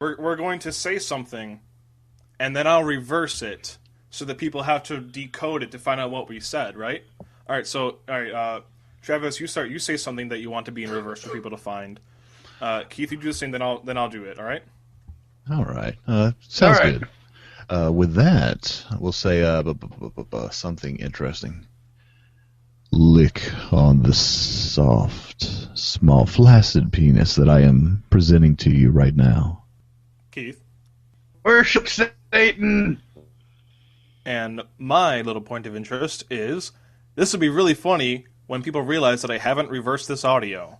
we're going to say something, and then I'll reverse it so that people have to decode it to find out what we said, right? All right. So, all right, Travis, you start. You say something that you want to be in reverse for people to find. Keith, you do the same. Then I'll do it. All right. All right. Sounds good. With that, we'll say something interesting. Lick on the soft, small, flaccid penis that I am presenting to you right now. Keith. Worship Satan! And my little point of interest is, this would be really funny when people realize that I haven't reversed this audio.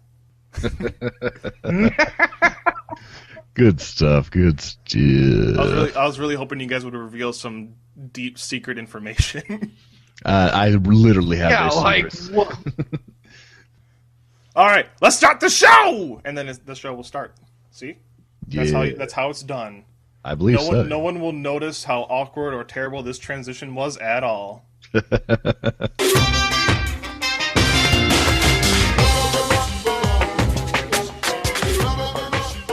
Good stuff. Good stuff. I was really hoping you guys would reveal some deep secret information. I literally have secrets. What? All right, let's start the show, and then the show will start. See, Yeah. that's how it's done. I believe so. No one will notice how awkward or terrible this transition was at all.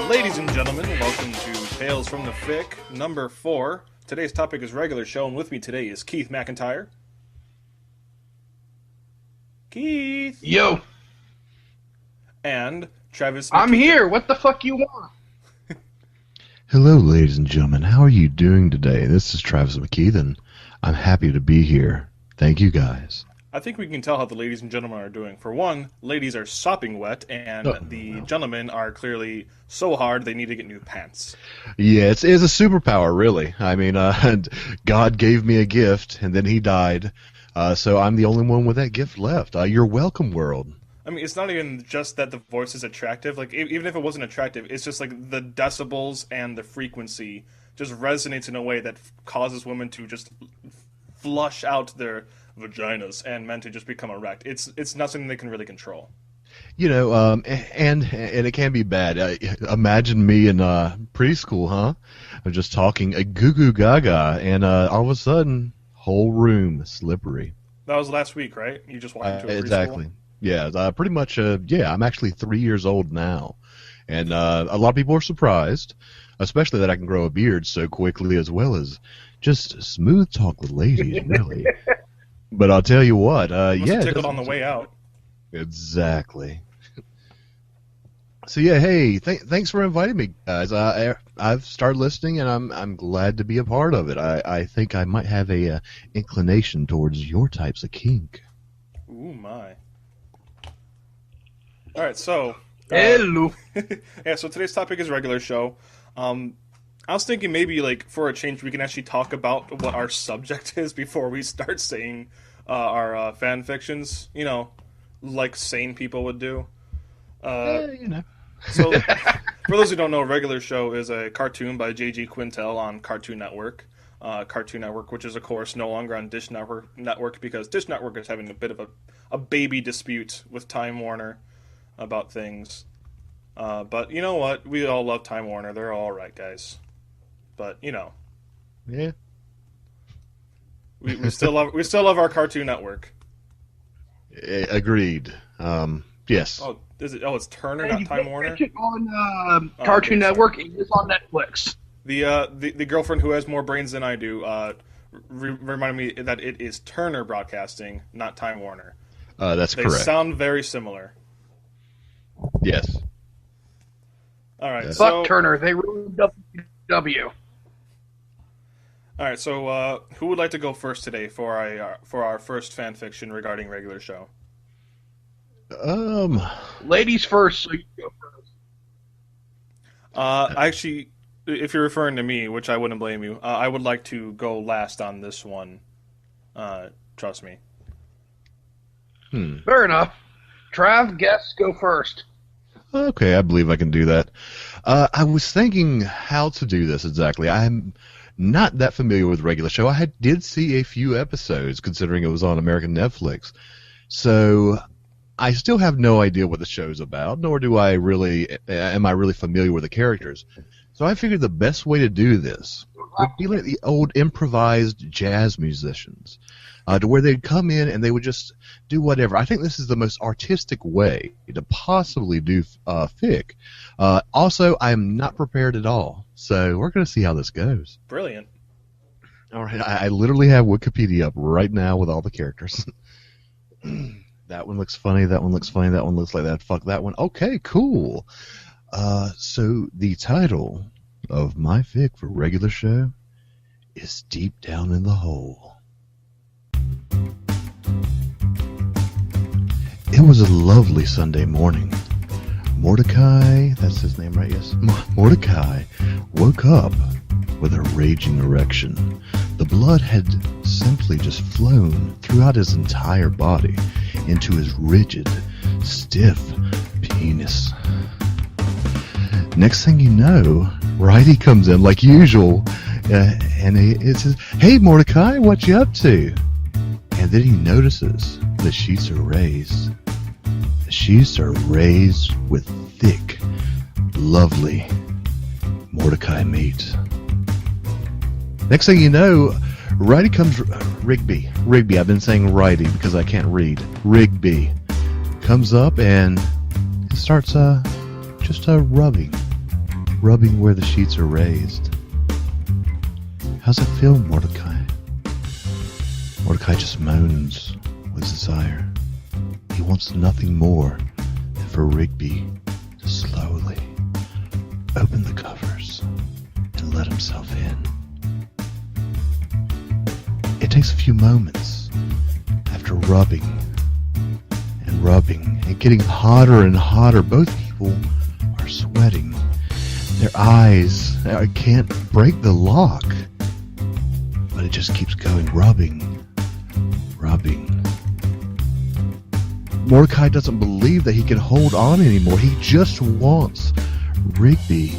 Ladies and gentlemen, welcome to Tales from the Fic, number 4. Today's topic is regular show, and with me today is Keith McIntyre. Keith! Yo! And Travis I'm here! What the fuck you want? Hello, ladies and gentlemen. How are you doing today? This is Travis McKeith, and I'm happy to be here. Thank you, guys. I think we can tell how the ladies and gentlemen are doing. For one, ladies are sopping wet, and the gentlemen are clearly so hard they need to get new pants. Yeah, it's a superpower, really. I mean, God gave me a gift, and then he died, so I'm the only one with that gift left. You're welcome, world. I mean, it's not even just that the voice is attractive. Like, even if it wasn't attractive, it's just like the decibels and the frequency just resonates in a way that causes women to just flush out their vaginas and men to just become erect. It's not something they can really control. You know, and it can be bad. Imagine me in preschool, huh? I'm just talking goo goo gaga, and all of a sudden, whole room slippery. That was last week, right? You just walked into a preschool? Exactly. Yeah, pretty much. Yeah, I'm actually 3 years old now, and a lot of people are surprised, especially that I can grow a beard so quickly, as well as just smooth talk with ladies, really. But I'll tell you what, yeah, tickled on the way out. Exactly. So yeah, hey, thanks for inviting me, guys. I've started listening, and I'm glad to be a part of it. I think I might have a inclination towards your types of kink. Ooh my! All right, so Hello. yeah. So today's topic is regular show. I was thinking maybe, like, for a change, we can actually talk about what our subject is before we start saying our fan fictions, you know, like sane people would do. You know. So, for those who don't know, Regular Show is a cartoon by J.G. Quintel on Cartoon Network. Cartoon Network, which is, of course, no longer on Dish Network because Dish Network is having a bit of a baby dispute with Time Warner about things. But you know what? We all love Time Warner. They're all right, guys. But you know, Yeah. we still love our Cartoon Network. Agreed. Yes. Oh, is it? Oh, it's Turner, not Time Warner. Catch it on Cartoon Network. It is on Netflix. The girlfriend who has more brains than I do reminded me that it is Turner Broadcasting, not Time Warner. That's They correct. sound very similar. Yes. All right, Yeah. so Fuck Turner. They ruined WW. all right, so who would like to go first today for our first fan fiction regarding Regular Show? Ladies first, so you go first. Actually, if you're referring to me, which I wouldn't blame you, I would like to go last on this one. Trust me. Fair enough. Trav, guess, go first. Okay, I believe I can do that. I was thinking how to do this exactly. I'm not that familiar with Regular Show. I did see a few episodes, considering it was on American Netflix. So I still have no idea what the show's about, nor am I really familiar with the characters. So I figured the best way to do this would be like the old improvised jazz musicians, to where they'd come in and they would just do whatever. I think this is the most artistic way to possibly do fic. Also, I am not prepared at all, so we're going to see how this goes. Brilliant. All right, I literally have Wikipedia up right now with all the characters. That one looks funny, that one looks funny, that one looks like that, fuck that one. Okay, cool. So the title of my fic for regular show is Deep Down in the Hole. It was a lovely Sunday morning. Mordecai, that's his name, right? Yes. Mordecai woke up with a raging erection. The blood had simply just flown throughout his entire body into his rigid, stiff penis. Next thing you know, Righty comes in like usual, and it says, "Hey Mordecai, what you up to?" And then he notices the sheets are raised. The sheets are raised with thick, lovely Mordecai meat. Next thing you know, Righty comes, Rigby, I've been saying Righty because I can't read. Rigby comes up and starts just rubbing where the sheets are raised. How's it feel, Mordecai? Mordecai just moans with desire. He wants nothing more than for Rigby to slowly open the covers and let himself in. It takes a few moments after rubbing and getting hotter and hotter. Both people are sweating. Their eyes can't break the lock, but it just keeps going, rubbing. Mordecai doesn't believe that he can hold on anymore. He just wants Rigby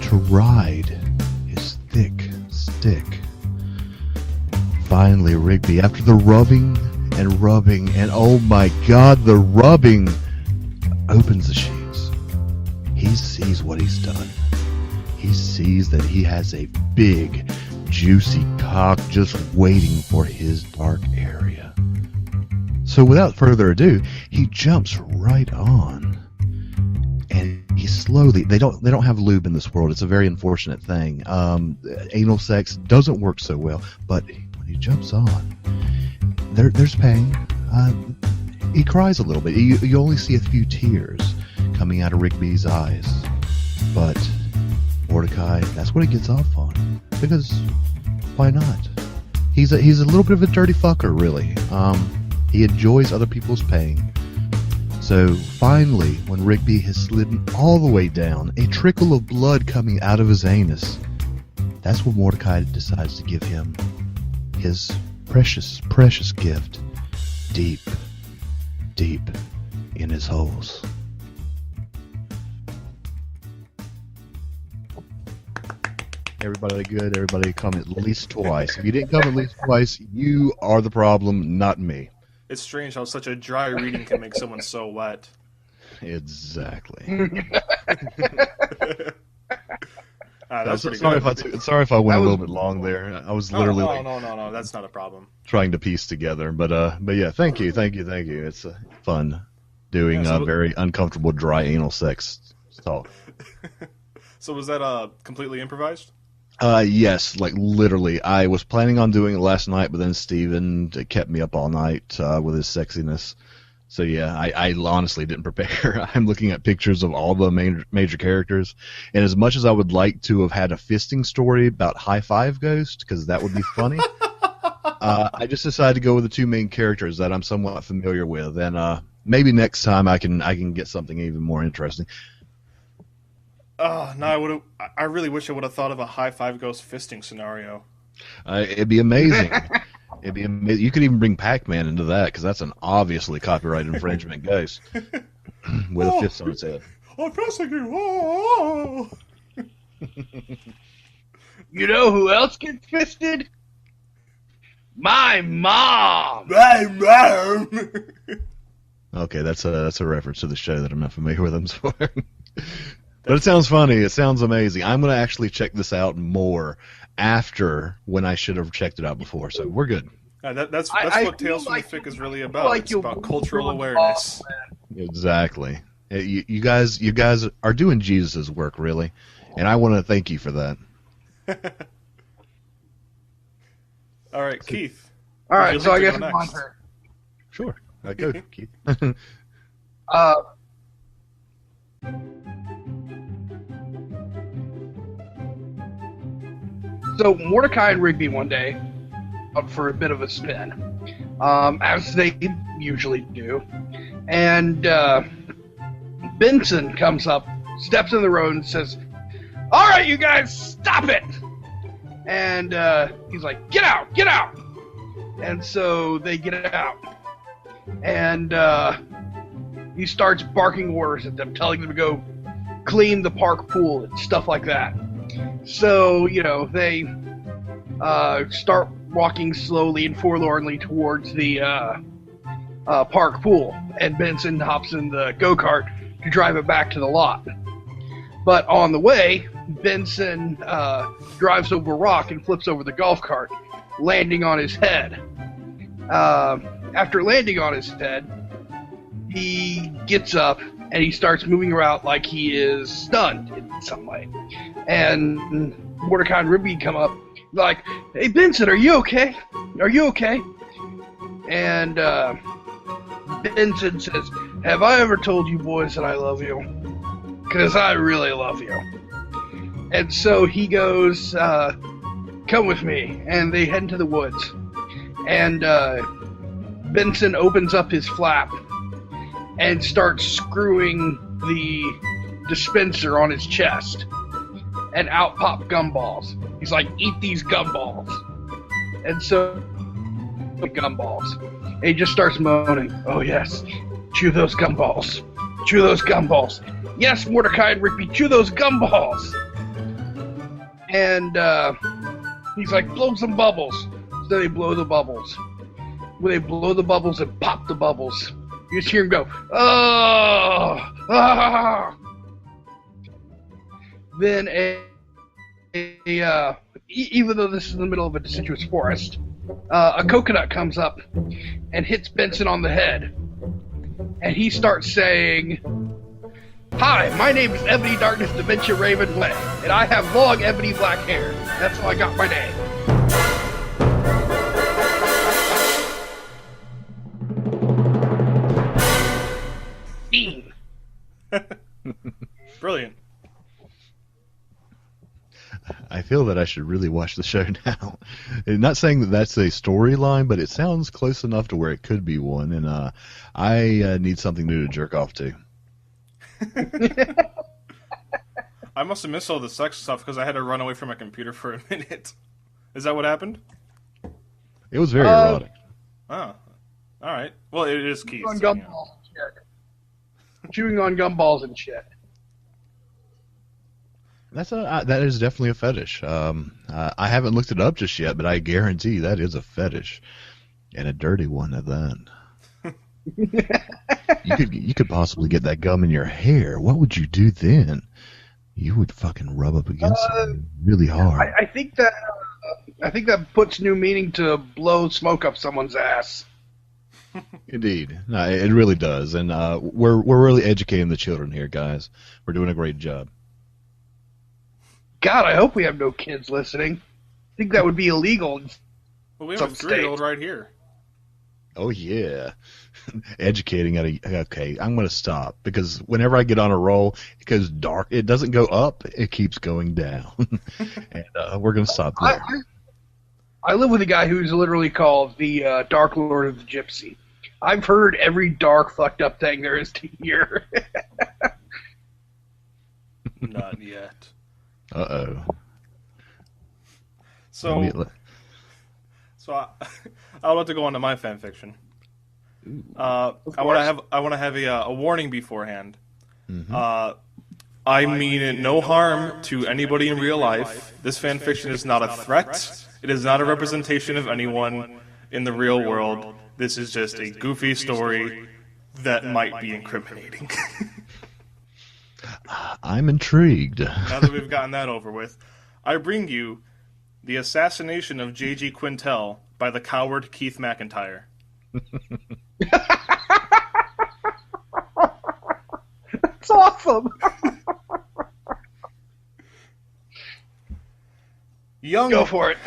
to ride his thick stick. Finally, Rigby, after the rubbing, and oh my god, the rubbing, opens the sheets. He sees what he's done. He sees that he has a big, juicy cock just waiting for his dark area. So without further ado, he jumps right on. And he slowly, they don't have lube in this world. It's a very unfortunate thing. Anal sex doesn't work so well, but when he jumps on, there's pain. He cries a little bit. You only see a few tears coming out of Rigby's eyes. But Mordecai, that's what he gets off on. Because why not? He's a little bit of a dirty fucker, really. He enjoys other people's pain. So finally, when Rigby has slidden all the way down, a trickle of blood coming out of his anus, that's when Mordecai decides to give him his precious, precious gift, deep, deep in his holes. Everybody good? Everybody come at least twice. If you didn't come at least twice, you are the problem, not me. It's strange how such a dry reading can make someone so wet. Exactly. That's pretty sorry good. Sorry if I went a little bit long there. I was literally No, that's not a problem. trying to piece together. But yeah, thank you. It's fun doing very uncomfortable dry anal sex talk. So was that completely improvised? Yes, like literally. I was planning on doing it last night, but then Steven kept me up all night with his sexiness. So yeah, I honestly didn't prepare. I'm looking at pictures of all the major characters, and as much as I would like to have had a fisting story about High Five Ghost, because that would be funny, I just decided to go with the two main characters that I'm somewhat familiar with, and maybe next time I can get something even more interesting. No, I really wish I would have thought of a High Five Ghost fisting scenario. It'd be amazing. It'd be amazing. You could even bring Pac-Man into that, because that's an obviously copyright infringement ghost with a fist on its head. I'm fisting you. Oh. You know who else gets fisted? My mom. My mom. Okay, that's a reference to the show that I'm not familiar with. I'm sorry. But it sounds funny. It sounds amazing. I'm going to actually check this out more after when I should have checked it out before. So we're good. That's what Tales from the Fic is really about. Like it's about cultural awareness. Exactly. You guys are doing Jesus' work, really, and I want to thank you for that. All right, Keith. All right, so I guess it's my turn. Sure. Go, Keith. So Mordecai and Rigby one day out for a bit of a spin, as they usually do, and Benson comes up, steps in the road, and says, "All right, you guys, stop it!" And he's like, "Get out, get out!" And so they get out, and he starts barking orders at them, telling them to go clean the park pool and stuff like that. So, they start walking slowly and forlornly towards the park pool, and Benson hops in the go-kart to drive it back to the lot. But on the way, Benson drives over a rock and flips over the golf cart, landing on his head. After landing on his head, he gets up and he starts moving around like he is stunned in some way. And Mordecai and Rigby come up like, "Hey, Benson, are you okay? Are you okay?" And Benson says, "Have I ever told you boys that I love you? Because I really love you." And so he goes, "Come with me." And they head into the woods. And Benson opens up his flap and starts screwing the dispenser on his chest. And out pop gumballs. He's like, "Eat these gumballs." And so, the gumballs. And he just starts moaning, "Oh yes, chew those gumballs. Chew those gumballs. Yes, Mordecai and Rigby, chew those gumballs." And he's like, "Blow some bubbles." So they blow the bubbles. When they blow the bubbles and pop the bubbles, you just hear him go, "Oh! Ah!" Then even though this is in the middle of a deciduous forest, a coconut comes up and hits Benson on the head. And he starts saying, "Hi, my name is Ebony Darkness Dementia Raven Way, and I have long ebony black hair. That's how I got my name." Brilliant. I feel that I should really watch the show now. And not saying that that's a storyline, but it sounds close enough to where it could be one, and I need something new to jerk off to. I must have missed all the sex stuff because I had to run away from my computer for a minute. Is that what happened? It was very erotic. Oh, all right. Well, it is Keith. Chewing on gumballs and shit. That is definitely a fetish. I haven't looked it up just yet, but I guarantee that is a fetish, and a dirty one at that. You could possibly get that gum in your hair. What would you do then? You would fucking rub up against it really hard. I think that puts new meaning to blow smoke up someone's ass. Indeed, no, it really does, and we're really educating the children here, guys. We're doing a great job. God, I hope we have no kids listening. I think that would be illegal. Well, we have a 3-year-old right here. Oh, yeah. Educating at okay, I'm going to stop, because whenever I get on a roll, it goes dark. It doesn't go up, it keeps going down. And we're going to stop there. I live with a guy who's literally called the Dark Lord of the Gypsy. I've heard every dark, fucked up thing there is to hear. Not yet. Uh-oh. So I want to go on to my fan fiction. I want to have a warning beforehand. Mm-hmm. I mean no harm to anybody in real life. This fan fiction is not a threat. It is not a representation of anyone in the real world. This is just a goofy story that might be incriminating. I'm intrigued. Now that we've gotten that over with, I bring you The Assassination of J.G. Quintel by the coward Keith McIntyre. It's awesome. Go for it.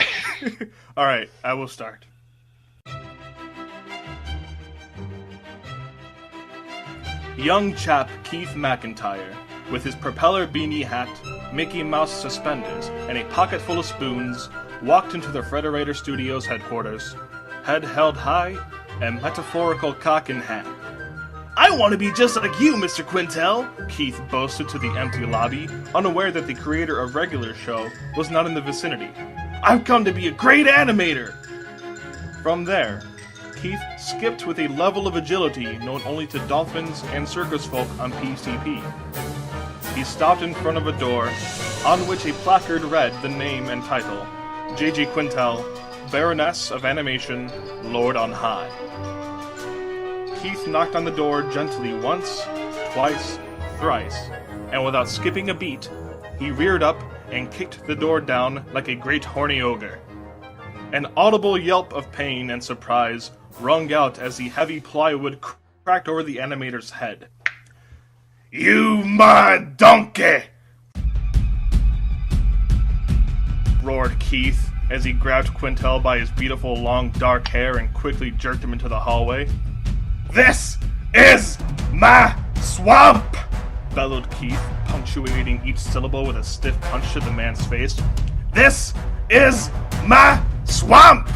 All right, I will start. Young chap Keith McIntyre, with his propeller beanie hat, Mickey Mouse suspenders, and a pocket full of spoons, walked into the Frederator Studios headquarters, head held high, and metaphorical cock in hand. "I want to be just like you, Mr. Quintel," Keith boasted to the empty lobby, unaware that the creator of Regular Show was not in the vicinity. "I've come to be a great animator!" From there, Keith skipped with a level of agility known only to dolphins and circus folk on PCP. He stopped in front of a door, on which a placard read the name and title, J.G. Quintel, Baroness of Animation, Lord on High. Keith knocked on the door gently once, twice, thrice, and without skipping a beat, he reared up and kicked the door down like a great horny ogre. An audible yelp of pain and surprise rung out as the heavy plywood cracked over the animator's head. "You my donkey!" roared Keith as he grabbed Quintel by his beautiful long dark hair and quickly jerked him into the hallway. "This is my swamp!" bellowed Keith, punctuating each syllable with a stiff punch to the man's face. "This is my swamp!"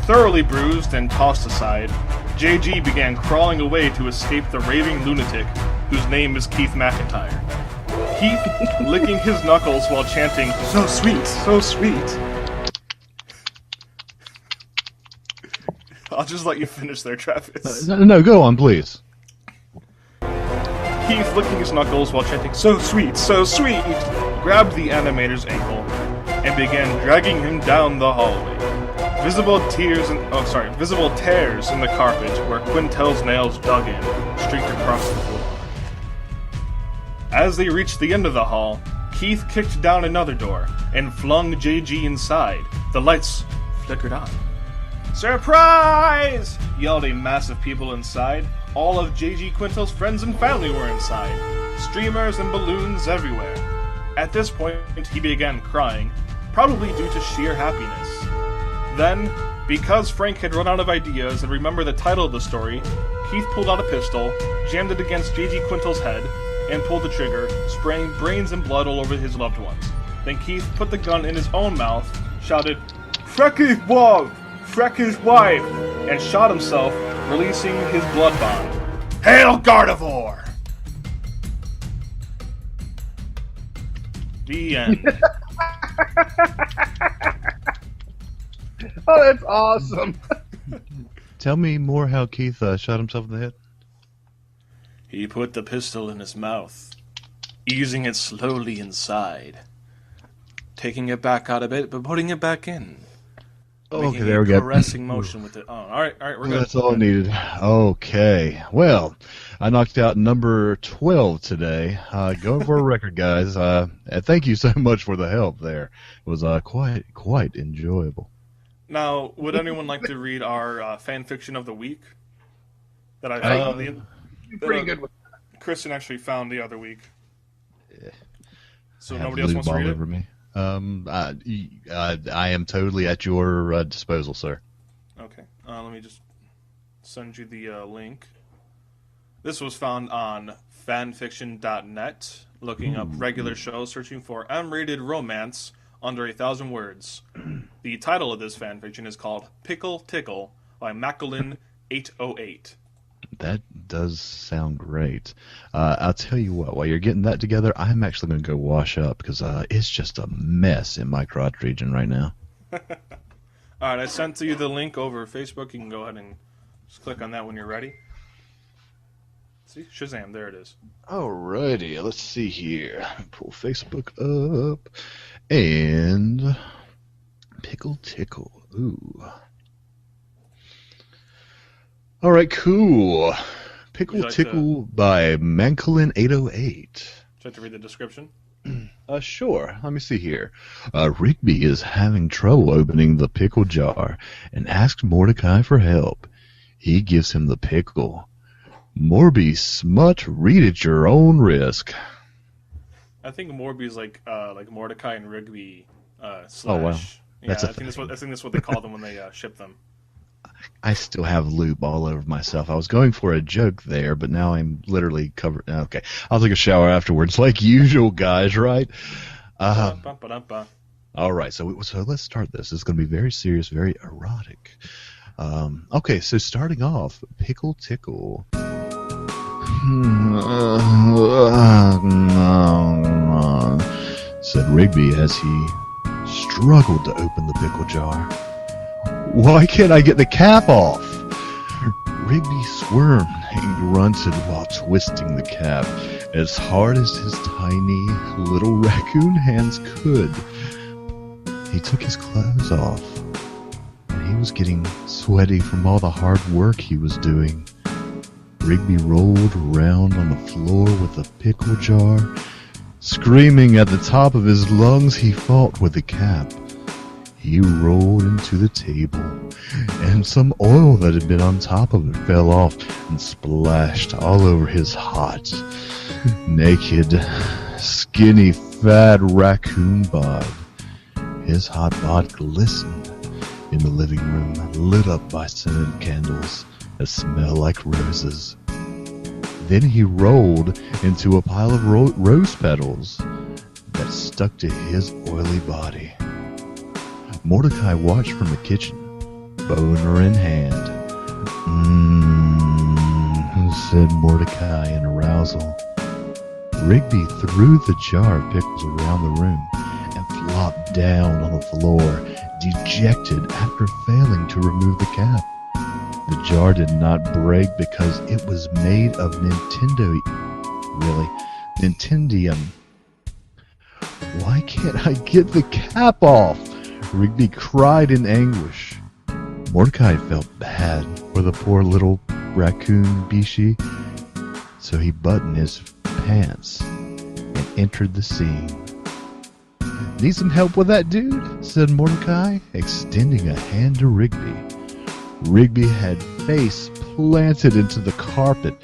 Thoroughly bruised and tossed aside, JG began crawling away to escape the raving lunatic, whose name is Keith McIntyre. Keith licking his knuckles while chanting, "So sweet, so sweet." I'll just let you finish there, Travis. No, go on, please. Keith, licking his knuckles while chanting, "So sweet, grabbed the animator's ankle and began dragging him down the hallway. Visible tears in the carpet where Quintel's nails dug in, streaked across the floor. As they reached the end of the hall, Keith kicked down another door and flung JG inside. The lights flickered on. "Surprise!" yelled a mass of people inside. All of J.G. Quintel's friends and family were inside. Streamers and balloons everywhere. At this point, he began crying, probably due to sheer happiness. Then, because Frank had run out of ideas and remembered the title of the story, Keith pulled out a pistol, jammed it against J.G. Quintel's head, and pulled the trigger, spraying brains and blood all over his loved ones. Then Keith put the gun in his own mouth, shouted, "Frecky's wife! Frecky's wife!" and shot himself, releasing his blood bond. Hail Gardevoir! The end. Oh, that's awesome. Tell me more how Keith shot himself in the head. He put the pistol in his mouth, easing it slowly inside, taking it back out a bit, but putting it back in. Okay, there we go. Caressing motion with it. Oh, all right, we're good. That's all I needed. Okay, well, I knocked out number 12 today. Going for a record, guys. Thank you so much for the help there. It was quite enjoyable. Now, would anyone like to read our fan fiction of the week that I found? Pretty good with that. Kristen actually found the other week. Yeah. So nobody else wants to read it? Over me. I am totally at your disposal, sir. Okay. Let me just send you the link. This was found on fanfiction.net, looking up regular shows, searching for M-rated romance under 1,000 words. The title of this fanfiction is called Pickle Tickle by Macklin808. That does sound great. I'll tell you what, while you're getting that together, I'm actually going to go wash up because it's just a mess in my crotch region right now. All right, I sent you the link over Facebook. You can go ahead and just click on that when you're ready. See? Shazam, there it is. Alrighty, let's see here. Pull Facebook up. And Pickle Tickle. Ooh. Alright, cool. Pickle Tickle by Manklin808. Would you like to read the description? Sure. Let me see here. Rigby is having trouble opening the pickle jar and asks Mordecai for help. He gives him the pickle. Morby smut, read at your own risk. I think Morby's like Mordecai and Rigby slash. Oh wow, yeah, I think that's what they call them when they ship them. I still have lube all over myself. I was going for a joke there, but now I'm literally covered. Okay, I'll take a shower afterwards, like usual, guys. Right? All right. So let's start this. It's going to be very serious, very erotic. Okay, so starting off, Pickle Tickle. Said Rigby as he struggled to open the pickle jar. Why can't I get the cap off? Rigby squirmed and grunted while twisting the cap as hard as his tiny little raccoon hands could. He took his clothes off, and he was getting sweaty from all the hard work he was doing. Rigby rolled around on the floor with the pickle jar. Screaming at the top of his lungs, he fought with the cap. He rolled into the table, and some oil that had been on top of it fell off and splashed all over his hot, naked, skinny, fat raccoon bod. His hot bod glistened in the living room, lit up by scented candles that smell like roses. Then he rolled into a pile of rose petals that stuck to his oily body. Mordecai watched from the kitchen, boner in hand. Said Mordecai in arousal. Rigby threw the jar of pickles around the room and flopped down on the floor, dejected after failing to remove the cap. The jar did not break because it was made of Nintendium. Why can't I get the cap off? Rigby cried in anguish. Mordecai felt bad for the poor little raccoon Bishi, so he buttoned his pants and entered the scene. Need some help with that, dude? Said Mordecai, extending a hand to Rigby. Rigby had face planted into the carpet,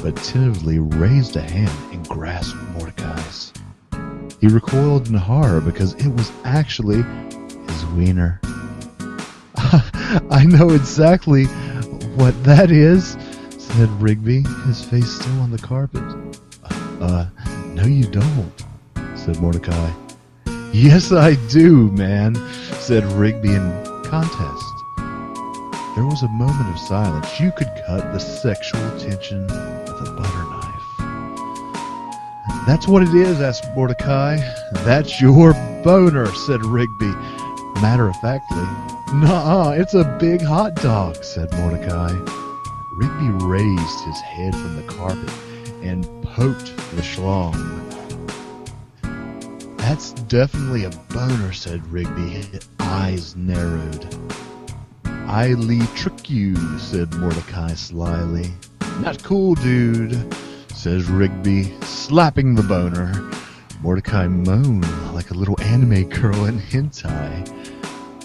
but tentatively raised a hand and grasped Mordecai's. He recoiled in horror because it was actually his wiener. I know exactly what that is, said Rigby, his face still on the carpet. No you don't, said Mordecai. Yes I do, man, said Rigby in contest. There was a moment of silence. You could cut the sexual tension with a butter knife. That's what it is, asked Mordecai. That's your boner, said Rigby, matter-of-factly. Nuh-uh, it's a big hot dog, said Mordecai. Rigby raised his head from the carpet and poked the schlong. That's definitely a boner, said Rigby, his eyes narrowed. I'll trick you, said Mordecai slyly. Not cool, dude, says Rigby, slapping the boner. Mordecai moaned like a little anime girl in hentai.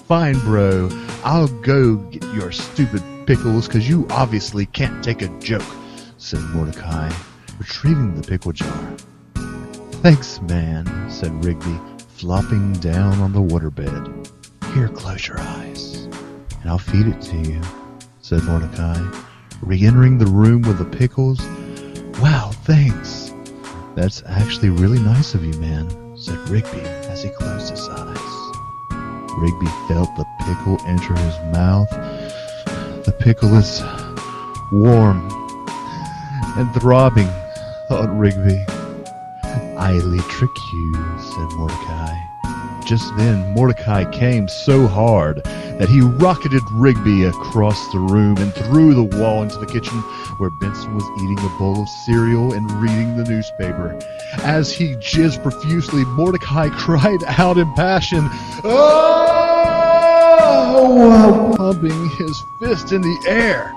Fine, bro, I'll go get your stupid pickles, 'cause you obviously can't take a joke, said Mordecai, retrieving the pickle jar. Thanks, man, said Rigby, flopping down on the waterbed. Here, close your eyes, and I'll feed it to you, said Mordecai, re-entering the room with the pickles. Wow, thanks. That's actually really nice of you, man, said Rigby as he closed his eyes. Rigby felt the pickle enter his mouth. The pickle is warm and throbbing, thought Rigby. I'll trick you, said Mordecai. Just then, Mordecai came so hard that he rocketed Rigby across the room and through the wall into the kitchen, where Benson was eating a bowl of cereal and reading the newspaper. As he jizzed profusely, Mordecai cried out in passion, "Oh!" while pumping his fist in the air.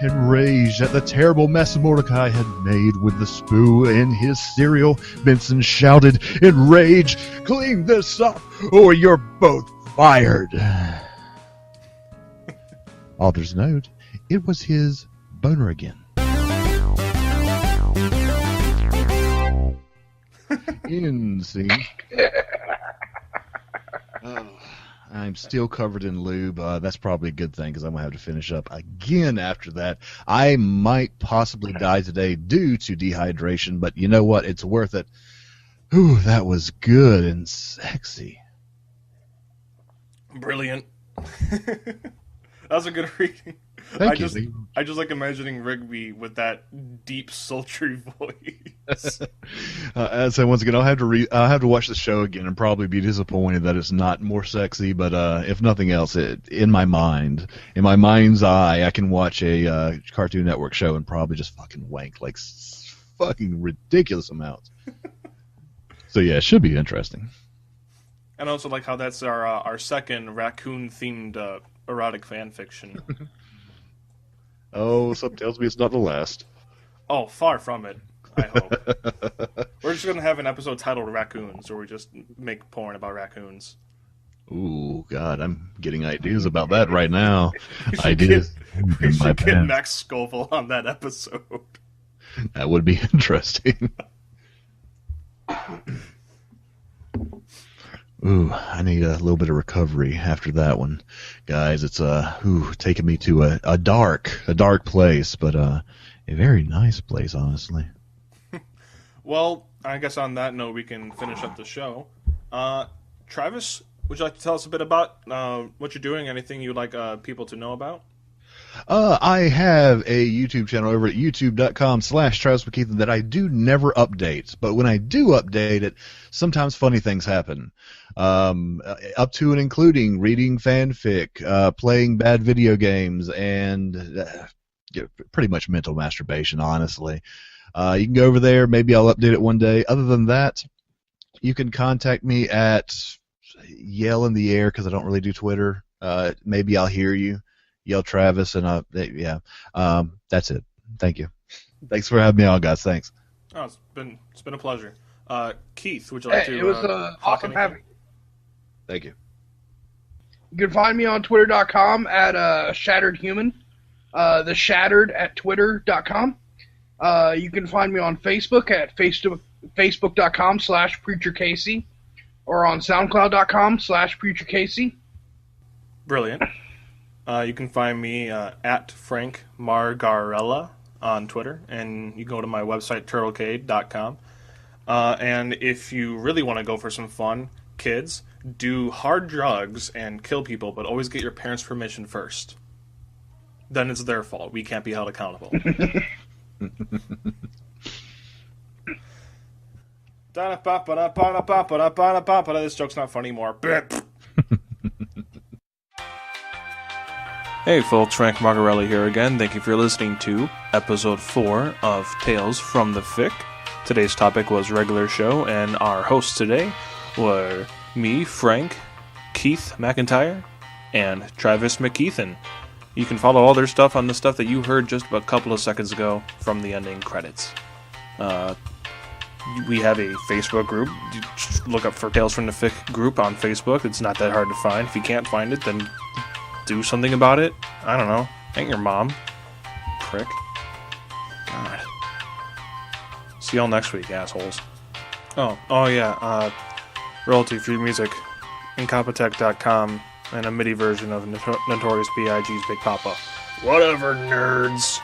enraged at the terrible mess Mordecai had made with the spoo in his cereal, Benson shouted in rage, "Clean this up, or you're both fired." Author's note, it was his boner again. In scene. Oh, I'm still covered in lube. That's probably a good thing because I'm going to have to finish up again after that. I might possibly die today due to dehydration, but you know what? It's worth it. Ooh, that was good and sexy. Brilliant. That was a good reading. Thank you. I just like imagining Rigby with that deep, sultry voice. So once again, I'll have to watch the show again and probably be disappointed that it's not more sexy. But if nothing else, in my mind's eye, I can watch a Cartoon Network show and probably just fucking wank like fucking ridiculous amounts. So yeah, it should be interesting. And also like how that's our second raccoon-themed erotic fan fiction. Oh, something tells me it's not the last. Oh, far from it, I hope. We're just going to have an episode titled Raccoons, where we just make porn about raccoons. Ooh, God, I'm getting ideas about that right now. We should Ideas. get Max Scoville on that episode. That would be interesting. Ooh, I need a little bit of recovery after that one, guys. It's taking me to a dark place, but a very nice place, honestly. Well, I guess on that note, we can finish up the show. Travis, would you like to tell us a bit about what you're doing? Anything you'd like people to know about? I have a YouTube channel over at youtube.com/Travis McKeithen that I do never update, but when I do update it, sometimes funny things happen. Up to and including reading fanfic, playing bad video games, and pretty much mental masturbation, honestly. You can go over there, maybe I'll update it one day. Other than that, you can contact me at Yell in the Air, because I don't really do Twitter. Maybe I'll hear you. Yell Travis, and that's it. Thank you. Thanks for having me on, guys. Thanks. Oh, it's been a pleasure. Keith, would you like to? It was awesome having. Thank you. You can find me on Twitter.com at Shattered Human. The Shattered at Twitter.com. You can find me on Facebook at Facebook.com/PreacherCasey, or on SoundCloud.com/PreacherCasey. Brilliant. You can find me at Frank Margarella on Twitter, and you can go to my website, turtlecade.com. And if you really want to go for some fun, kids, do hard drugs and kill people, but always get your parents' permission first. Then it's their fault. We can't be held accountable. This joke's not funny anymore. Hey folks, Frank Margarelli here again. Thank you for listening to episode 4 of Tales from the Fic. Today's topic was regular show, and our hosts today were me, Frank, Keith McIntyre, and Travis McKeithen. You can follow all their stuff on the stuff that you heard just a couple of seconds ago from the ending credits. We have a Facebook group. You just look up for Tales from the Fic group on Facebook. It's not that hard to find. If you can't find it, then do something about it. I don't know. Ain't your mom. Prick. God. See y'all next week, assholes. Oh yeah. Royalty-free music. Incompetech.com and a MIDI version of Notorious B.I.G.'s Big Papa. Whatever, nerds.